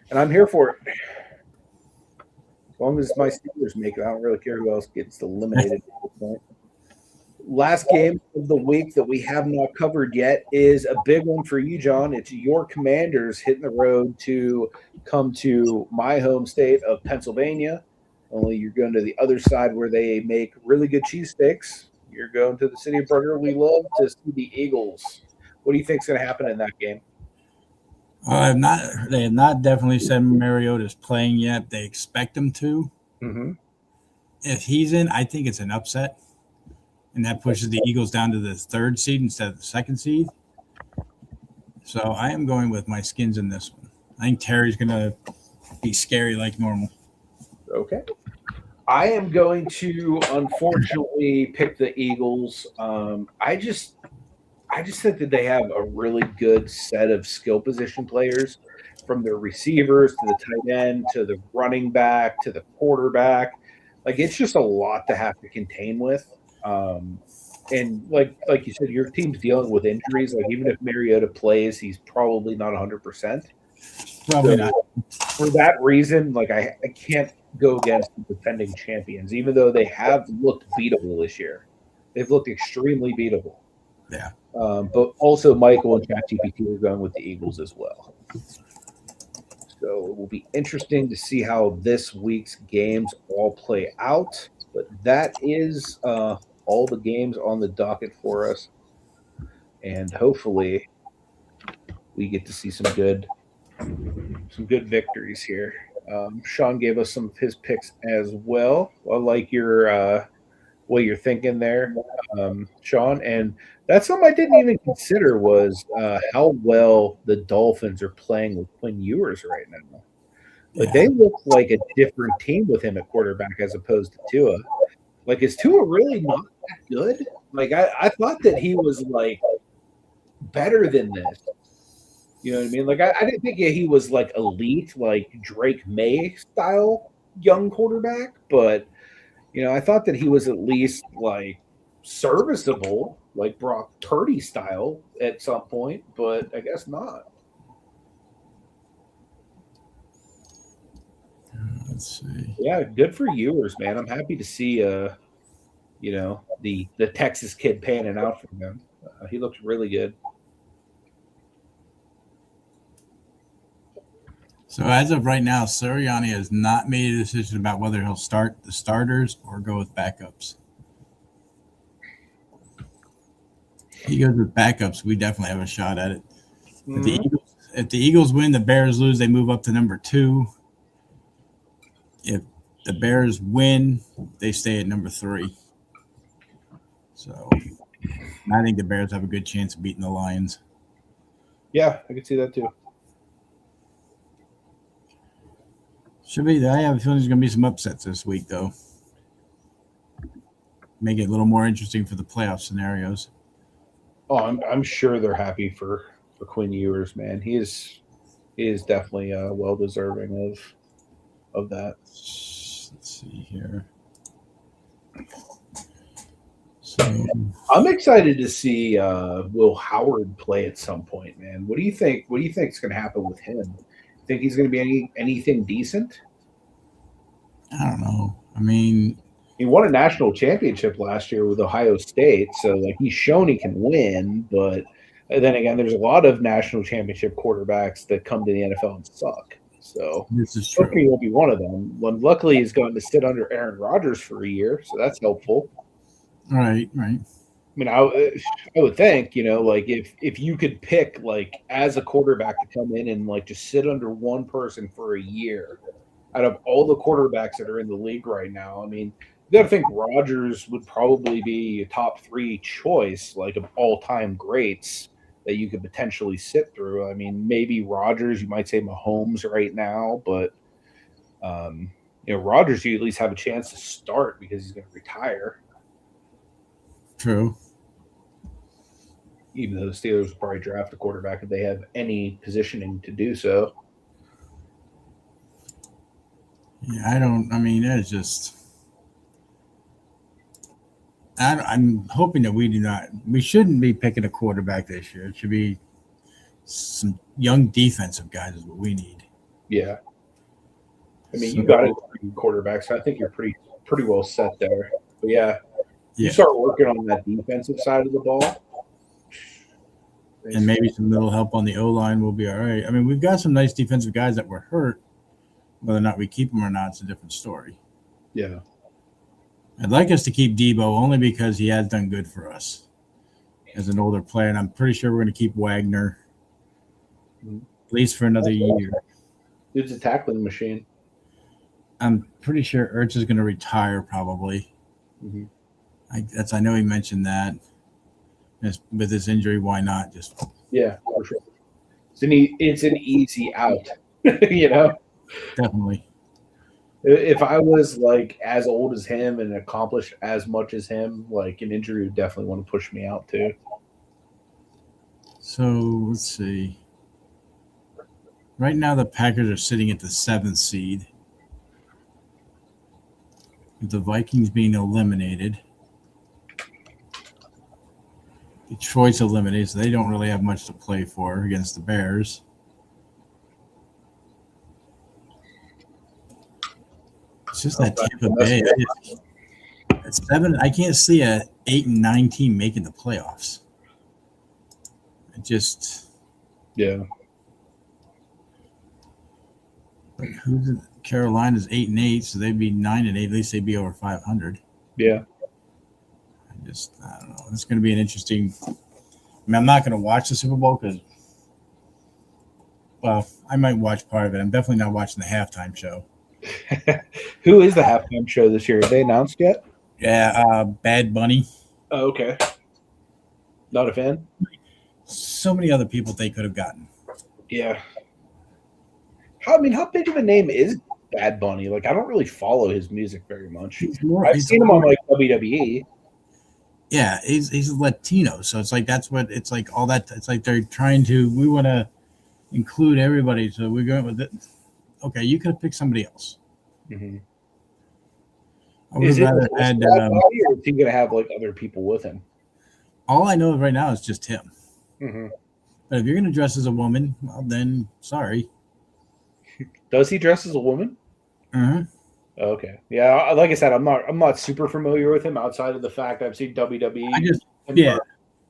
And I'm here for it. As long as my Steelers make it, I don't really care who else gets eliminated at this point. Last game of the week that we have not covered yet is a big one for you, John. It's your Commanders hitting the road to come to my home state of Pennsylvania. Only you're going to the other side where they make really good cheesesteaks. You're going to the city of brotherly love to see the Eagles. What do you think is going to happen in that game? They have not definitely said Mariota's playing yet. They expect him to. Mm-hmm. If he's in, I think it's an upset. And that pushes the Eagles down to the third seed instead of the second seed. So I am going with my Skins in this one. I think Terry's going to be scary like normal. Okay. I am going to unfortunately pick the Eagles. I just think that they have a really good set of skill position players, from their receivers to the tight end to the running back to the quarterback. Like it's just a lot to have to contain with. Um, and like you said, your team's dealing with injuries. Like even if Mariota plays, he's probably not 100%. Probably not. So for that reason, like I can't go against the defending champions, even though they have looked beatable this year. They've looked extremely beatable. Yeah. But also Michael and ChatGPT are going with the Eagles as well. So it will be interesting to see how this week's games all play out. But that is all the games on the docket for us. And hopefully we get to see some good victories here. Sean gave us some of his picks as well. I like your what you're thinking there, Sean. And that's something I didn't even consider was how well the Dolphins are playing with Quinn Ewers right now. Like Yeah. they look like a different team with him at quarterback as opposed to Tua. Like is Tua really not that good? Like I thought that he was like better than this. You know what I mean? Like I didn't think he was like elite, like Drake May style young quarterback, but I thought that he was at least like serviceable, like Brock Purdy style at some point, but I guess not. Let's see. Yeah, good for Ewers, man. I'm happy to see the Texas kid panning out for him. He looks really good. So as of right now, Sirianni has not made a decision about whether he'll start the starters or go with backups. If he goes with backups, we definitely have a shot at it. Mm-hmm. If the Eagles win, the Bears lose, they move up to number 2. If the Bears win, they stay at number 3. So I think the Bears have a good chance of beating the Lions. Yeah, I can see that too. Should be. I have a feeling there's going to be some upsets this week, though. Make it a little more interesting for the playoff scenarios. Oh, I'm sure they're happy for Quinn Ewers, man. He is definitely well deserving of that. Let's see here. So I'm excited to see Will Howard play at some point, man. What do you think? What do you think is going to happen with him? Think he's going to be anything decent? I don't know. I mean, he won a national championship last year with Ohio State, so like he's shown he can win. But then again, there's a lot of national championship quarterbacks that come to the NFL and suck. So this is true. He won't be one of them. Well, luckily, he's going to sit under Aaron Rodgers for a year, so that's helpful. Right. I mean, I would think, like if you could pick like as a quarterback to come in and like just sit under one person for a year, out of all the quarterbacks that are in the league right now, I mean, you got to think Rodgers would probably be a top 3 choice, like of all time greats that you could potentially sit through. I mean, maybe Rodgers, you might say Mahomes right now, but Rodgers, you at least have a chance to start because he's going to retire. True. Even though the Steelers will probably draft a quarterback if they have any positioning to do so. Yeah, it's just. I'm hoping that we shouldn't be picking a quarterback this year. It should be some young defensive guys is what we need. Yeah. I mean, you got a quarterback, so I think you're pretty well set there. But yeah, you start working on that defensive side of the ball. And maybe some little help on the O-line will be all right. I mean, we've got some nice defensive guys that were hurt. Whether or not we keep them or not, it's a different story. Yeah. I'd like us to keep Debo only because he has done good for us as an older player, and I'm pretty sure we're going to keep Wagner at least for another year. Dude's a tackling machine. I'm pretty sure Ertz is going to retire probably. Mm-hmm. I know he mentioned that. With his injury, why not? Just for sure. It's an easy out, Definitely. If I was like as old as him and accomplished as much as him, like an injury would definitely want to push me out too. So let's see. Right now, the Packers are sitting at the 7th seed, with the Vikings being eliminated. Detroit's eliminated, so they don't really have much to play for against the Bears. It's just that Tampa Bay. At 7, I can't see a 8 and 9 team making the playoffs. It just Yeah. like Carolina's 8 and 8, so they'd be 9 and 8. At least they'd be over 500. Yeah. I don't know. It's going to be an interesting. I mean, I'm not going to watch the Super Bowl because, well, I might watch part of it. I'm definitely not watching the halftime show. Who is the halftime show this year? Have they announced yet? Yeah, Bad Bunny. Oh, okay. Not a fan? So many other people they could have gotten. Yeah. How big of a name is Bad Bunny? Like, I don't really follow his music very much. I've seen him on like WWE. Yeah, he's a Latino, so it's like that's what it's like. All that it's like they're trying to. We want to include everybody, so we're going with it. Okay, you could have picked somebody else. Mm-hmm. I would have rather had. Or is he going to have like other people with him? All I know right now is just him. Mm-hmm. But if you're going to dress as a woman, well, then sorry. Does he dress as a woman? Mm-hmm. Okay. Yeah, like I said, I'm not super familiar with him outside of the fact I've seen WWE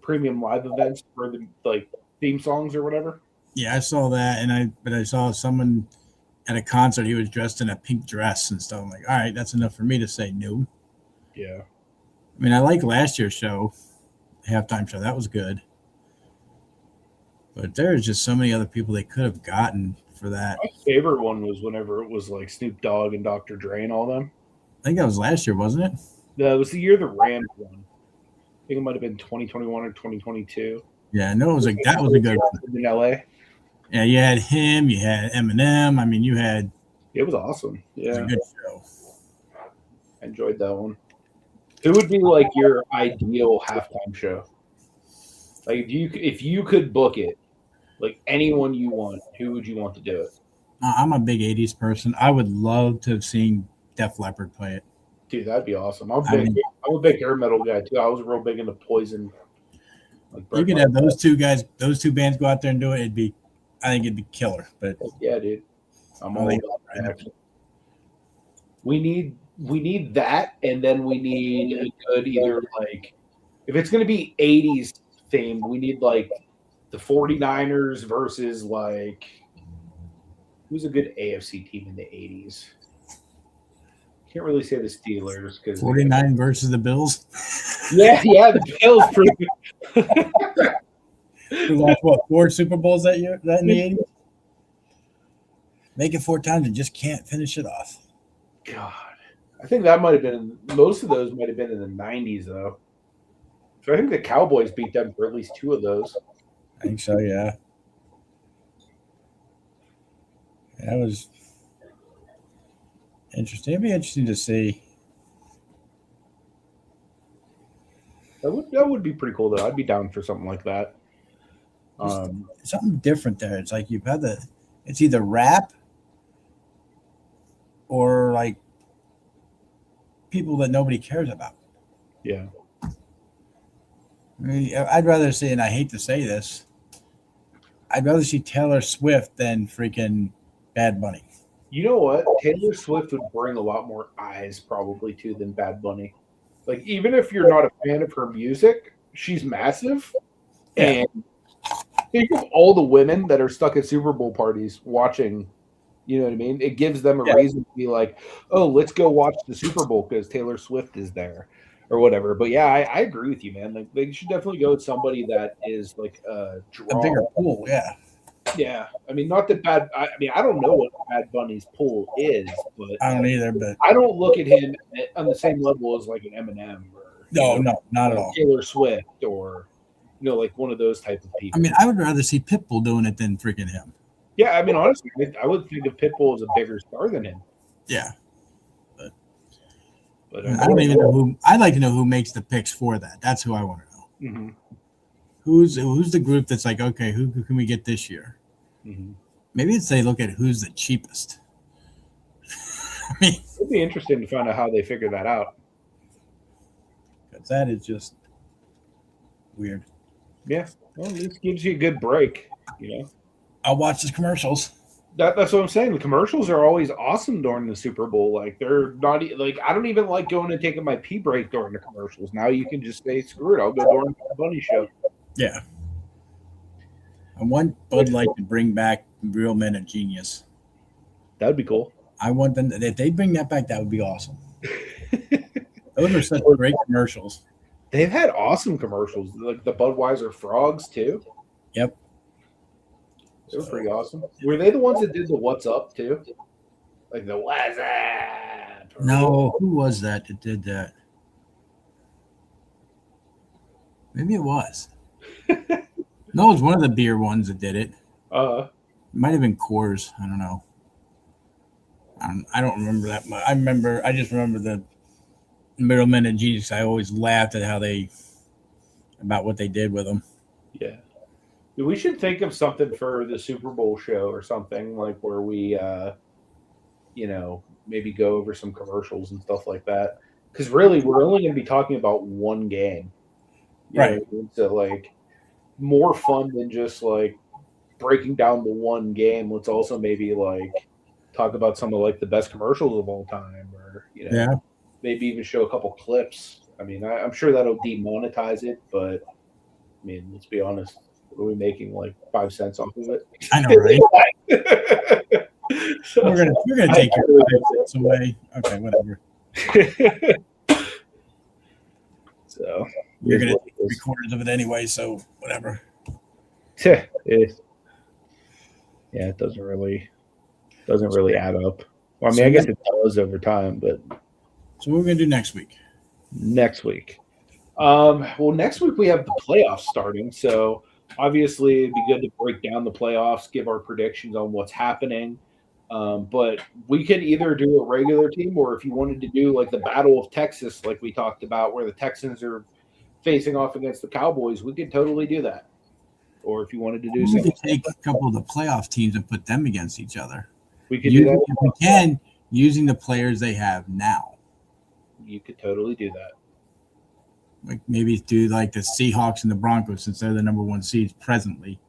premium live events for the like theme songs or whatever. Yeah, I saw that, but I saw someone at a concert. He was dressed in a pink dress and stuff. I'm like, all right, that's enough for me to say no. Yeah. I mean, I like last year's show, halftime show. That was good. But there's just so many other people they could have gotten for that. My favorite one was whenever it was like Snoop Dogg and Dr. Dre and all them. I think that was last year, wasn't it? That was the year the Rams won. I think it might have been 2021 or 2022. Yeah, no, it was like that was a good one. In LA. Yeah, you had him, you had Eminem. I mean, you had. It was awesome. Yeah, it was a good show. I enjoyed that one. Who would be like your ideal halftime show? Like, if you could book it, like anyone you want, who would you want to do it? I'm a big 80s person. I would love to have seen Def Leppard play it. Dude, that'd be awesome. I'm a big hair metal guy too. I was real big into Poison. Like you could have those two bands go out there and do it. I think it'd be killer. But yeah, dude, I'm all about that. We need that, and then we need a good either like if it's gonna be 80s themed, we need like the 49ers versus like who's a good AFC team in the 80s? Can't really say the Steelers because 49 versus the Bills. Yeah, the Bills pretty good. We lost what 4 Super Bowls that year? That in the 80s? Make it 4 times and just can't finish it off. God, I think that might have been most of those might have been in the 90s though. So I think the Cowboys beat them for at least 2 of those. I think so, yeah. That was interesting. It'd be interesting to see. That would be pretty cool though. I'd be down for something like that. Something different there. It's like you've had it's either rap or like people that nobody cares about. Yeah. I mean, I'd rather see, and I hate to say this, I'd rather see Taylor Swift than freaking Bad Bunny. You know what? Taylor Swift would bring a lot more eyes probably too than Bad Bunny. Like even if you're not a fan of her music, she's massive. Yeah. And think of all the women that are stuck at Super Bowl parties watching, you know what I mean? It gives them a reason to be like, oh, let's go watch the Super Bowl because Taylor Swift is there or whatever. But yeah, I agree with you, man. Like they should definitely go with somebody that is like a bigger pool, yeah. Yeah, I mean, not that bad. I don't know what Bad Bunny's pool is, but I don't either. But I don't look at him on the same level as like an Eminem or no, not at all. Taylor Swift or like one of those type of people. I mean, I would rather see Pitbull doing it than freaking him. Yeah, I mean, honestly, I would think of Pitbull as a bigger star than him. Yeah, But I don't even know who. I'd like to know who makes the picks for that. That's who I want to know. Mm-hmm. Who's the group that's like, okay, who can we get this year? Mm-hmm. Maybe it's they look at who's the cheapest. I mean, It'd be interesting to find out how they figure that out. because that is just weird. Yeah, well, at least gives you a good break. I'll watch the commercials. That's what I'm saying. The commercials are always awesome during the Super Bowl. Like they're not like I don't even like going and taking my pee break during the commercials. Now you can just say screw it. I'll go during the Bunny show. Yeah. I want Bud Light to bring back Real Men of Genius. That'd be cool. I want them if they bring that back, that would be awesome. Those are such great commercials. They've had awesome commercials, like the Budweiser frogs too. Yep. They were pretty awesome. Were they the ones that did the "What's Up" too? Like the "What's Up"? No, who was that did that? Maybe it was. No, it was one of the beer ones that did it. It might have been Coors. I don't know. I don't remember that much. I just remember the Middlemen and Jesus. I always laughed at about what they did with them. Yeah. We should think of something for the Super Bowl show or something like where we, maybe go over some commercials and stuff like that. Because really, we're only going to be talking about one game. Right. So, like, more fun than just, like, breaking down the one game. Let's also maybe, like, talk about some of, like, the best commercials of all time or, maybe even show a couple clips. I mean, I'm sure that'll demonetize it, but, I mean, let's be honest. Are we making like 5 cents off of it? I know, right? So, we're gonna take your 5 cents away. Okay, whatever. So you're gonna take 3/4 of it anyway, so whatever. Yeah, it doesn't really add up. Well, I mean, I guess it does over time, but so what we're gonna do next week? Next week. Well, next week we have the playoffs starting, so obviously it'd be good to break down the playoffs, give our predictions on what's happening. But we could either do a regular team, or if you wanted to do like the Battle of Texas, like we talked about, where the Texans are facing off against the Cowboys, we could totally do that. Or if you wanted to do something, we could take a couple of the playoff teams and put them against each other. We could do that if we can, using the players they have now. You could totally do that. Like maybe do like the Seahawks and the Broncos, since they're the number 1 seeds presently,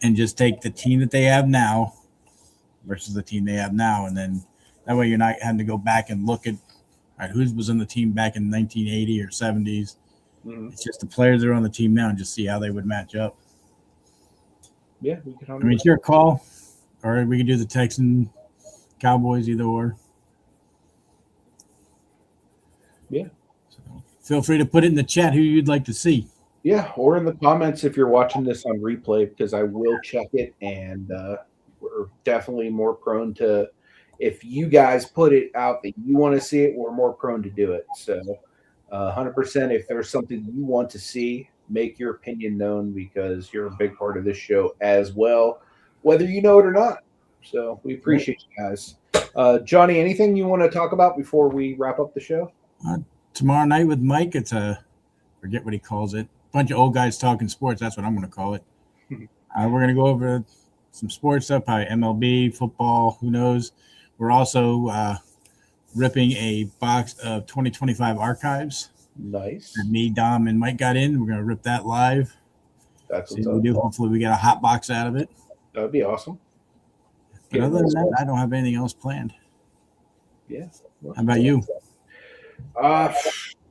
and just take the team that they have now versus the team they have now, and then that way you're not having to go back and look at who was on the team back in 1980 or 70s. Mm-hmm. It's just the players that are on the team now and just see how they would match up. Yeah, we could. I mean, it's your call, or we can do the Texans, Cowboys, either or. Yeah. Feel free to put it in the chat who you'd like to see. Yeah, or in the comments if you're watching this on replay, because I will check it, and we're definitely more prone to, if you guys put it out that you want to see it, we're more prone to do it. So 100%, if there's something you want to see, make your opinion known, because you're a big part of this show as well, whether you know it or not. So we appreciate you guys. Johnny, anything you want to talk about before we wrap up the show? Tomorrow night with Mike, it's forget what he calls it. Bunch of old guys talking sports. That's what I'm going to call it. We're going to go over some sports stuff, probably MLB, football, who knows. We're also ripping a box of 2025 archives. Nice. And me, Dom, and Mike got in. We're going to rip that live. That's what we do. Hopefully we get a hot box out of it. That would be awesome. But other than that, I don't have anything else planned. Yeah. How about you?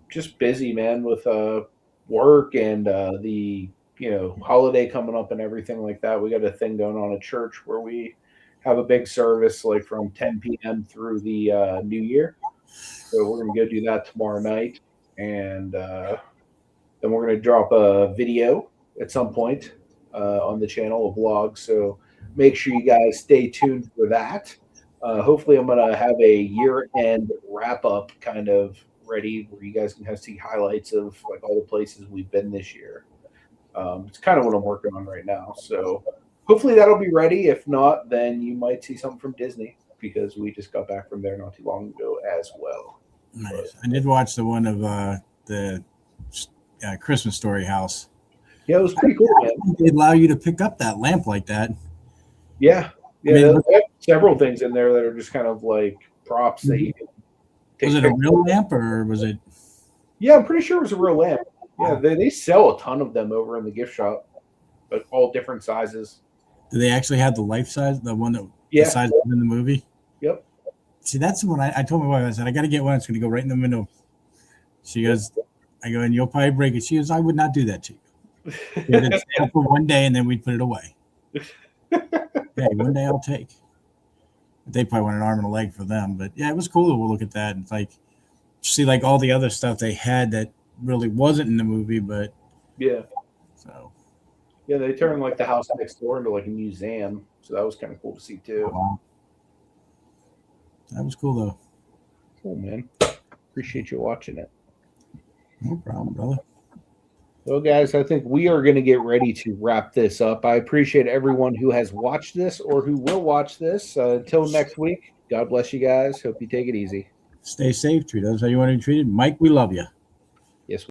Just busy, man, with work and the holiday coming up and everything like that. We got a thing going on at church where we have a big service like from 10 p.m. through the new year. So we're gonna go do that tomorrow night, and then we're gonna drop a video at some point on the channel, a vlog. So make sure you guys stay tuned for that. Hopefully I'm going to have a year-end wrap-up kind of ready where you guys can kind of see highlights of like all the places we've been this year. It's kind of what I'm working on right now. So hopefully that'll be ready. If not, then you might see something from Disney, because we just got back from there not too long ago as well. Nice. I did watch the one of the Christmas Story house. Yeah, it was pretty cool, man. They allow you to pick up that lamp like that. Yeah, I mean, they have several things in there that are just kind of like props that you can take. was it a real lamp or was it? Yeah, I'm pretty sure it was a real lamp. Yeah, they sell a ton of them over in the gift shop, but all different sizes. Do they actually have the life size, the one that Yeah. the size was in the movie? Yep. See, that's the one I told my wife. I said I got to get one. It's going to go right in the window. She goes, I go, and you'll probably break it. She goes, I would not do that to you. It's for one day, and then we'd put it away. Yeah, one day I'll take. They probably want an arm and a leg for them, but yeah, it was cool to look at that and like see like all the other stuff they had that really wasn't in the movie, but Yeah. so Yeah, they turned like the house next door into like a museum, so that was kind of cool to see too. wow. That was cool though. Cool, man. Appreciate you watching it. No problem, brother. Well, guys, I think we are going to get ready to wrap this up. I appreciate everyone who has watched this or who will watch this. Until next week, God bless you guys. Hope you take it easy. Stay safe. Treat us how you want to be treated. Mike, we love you.